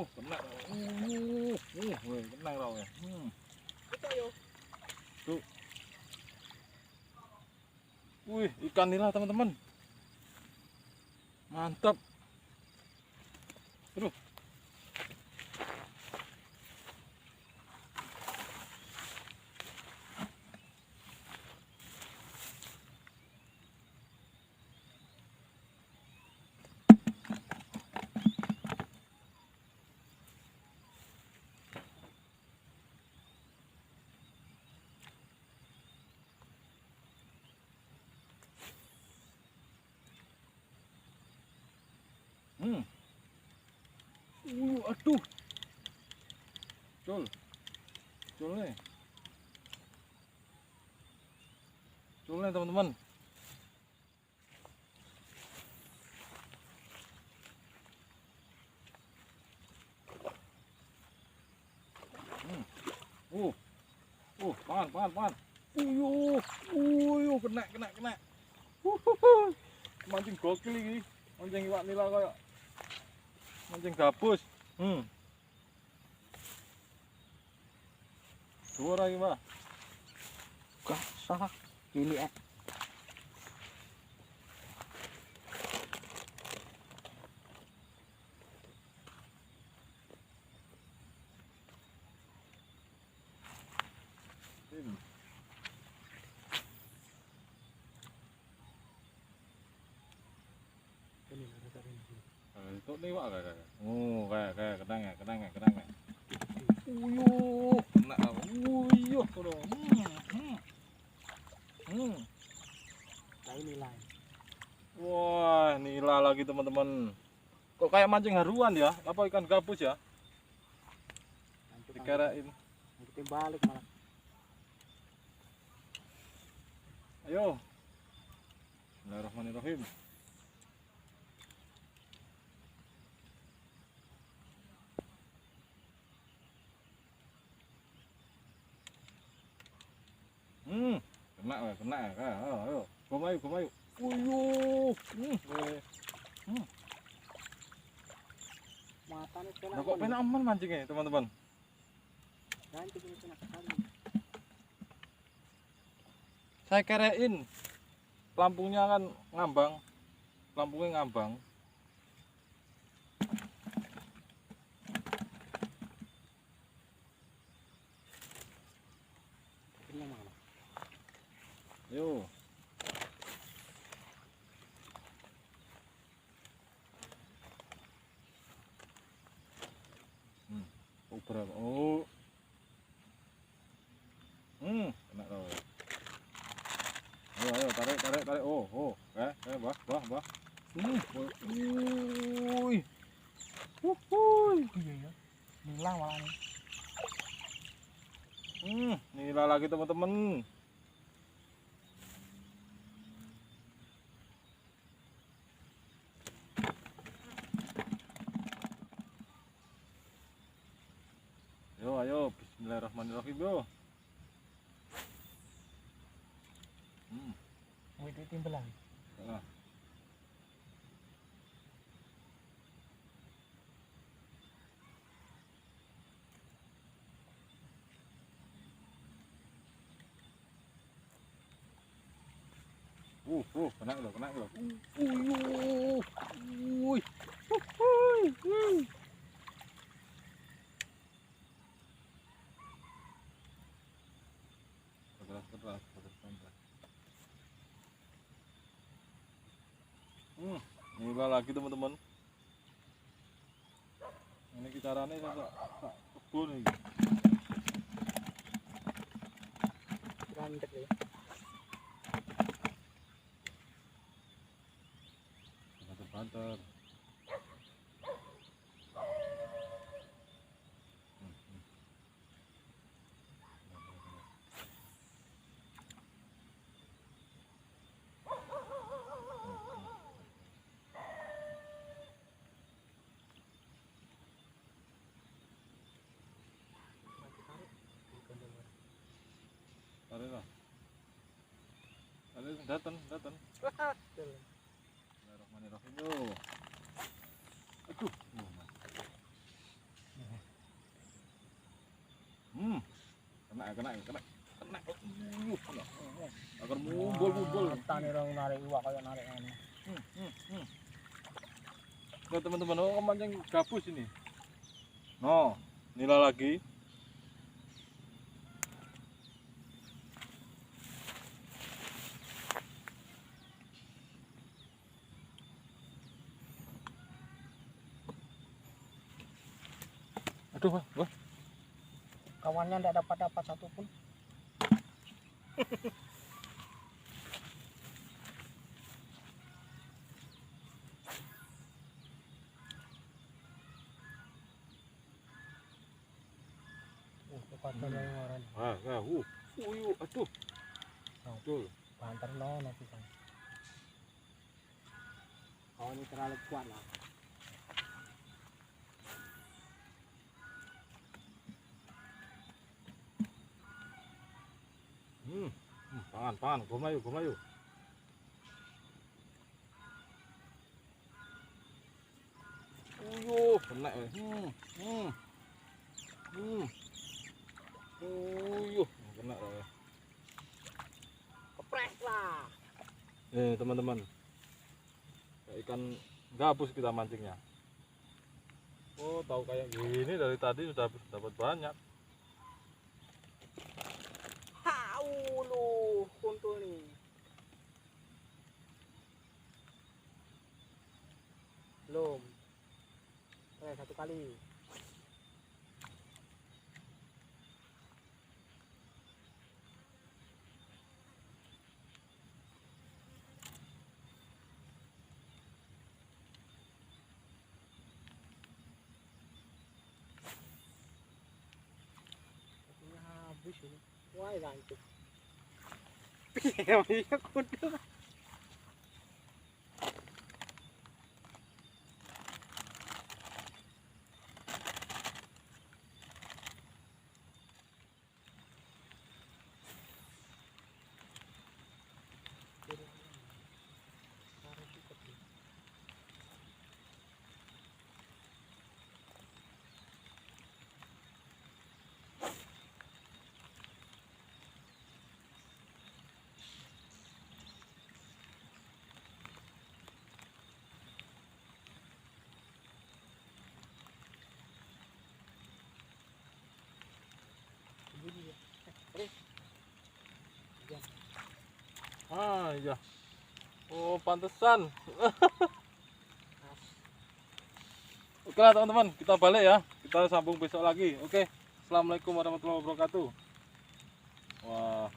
Kena. Kena raw ya. Tuh. Wih, ikan nila teman-teman. Mantap. Aduh. Aduh. Col. Colnya. Colnya teman-teman. Pan. Kena. Mancing gokil ini. Mancing iwak nila kayak mancing gabus. Dua lagi, Mbak. Gak sah. Ini Itu nih, Pak, kayak. Kayak kenang ya. Kena. nila. Wah, nila lagi teman-teman. Kok kayak mancing haruan ya? Apa ikan gabus ya? Dikirain. Kita balik malah. Ayo. Bismillahirrahmanirrahim. Kena ya. Ayo. Kumayu. Matanya kena. Nah, kok penak aman mancingnya, teman-teman? Ganti ini kena sekali. Saya kirain lampunya kan ngambang. Lampunya ngambang. Ini mana? Yo. Berapa? Kena tau. Ayo, tarik. Bah. Iya ya. Nila malah nih. Nila lagi teman-teman. Ayo, bismillahirrahmanirrahim, yo. Itu timbelan. Nah. Kena loh. Keras. Nila lagi teman-teman. Ini kisarannya tak kebun ini. Ganteng ya. Banter. Tarik lah. Datang. Bismillahirrahmanirrahim. Aduh. Kena. Agar mumbul. Tani orang narik iwak kayak narik anu. Nah, teman-teman, oh mancing gabus ini. No, nila lagi. Aduh, wah. Kawannya tidak dapat satu pun. Kekuatan yang orang. Aduh. Betul. Banter no nanti kan. Kawan ini terlalu kuat lah. Pangan, gua Melayu. Kena. Kena. Kepres lah. Teman-teman. Ikan gabus kita mancingnya. Oh, tahu kayak gini dari tadi sudah dapat banyak. Kuntul nih. Belum. Satu kali. Habis ini. Wah, lanjut. Iya, kuntul. Iya. Oh, pantesan. Oke lah teman-teman, kita balik ya. Kita sambung besok lagi. Oke. Assalamualaikum warahmatullahi wabarakatuh. Wah.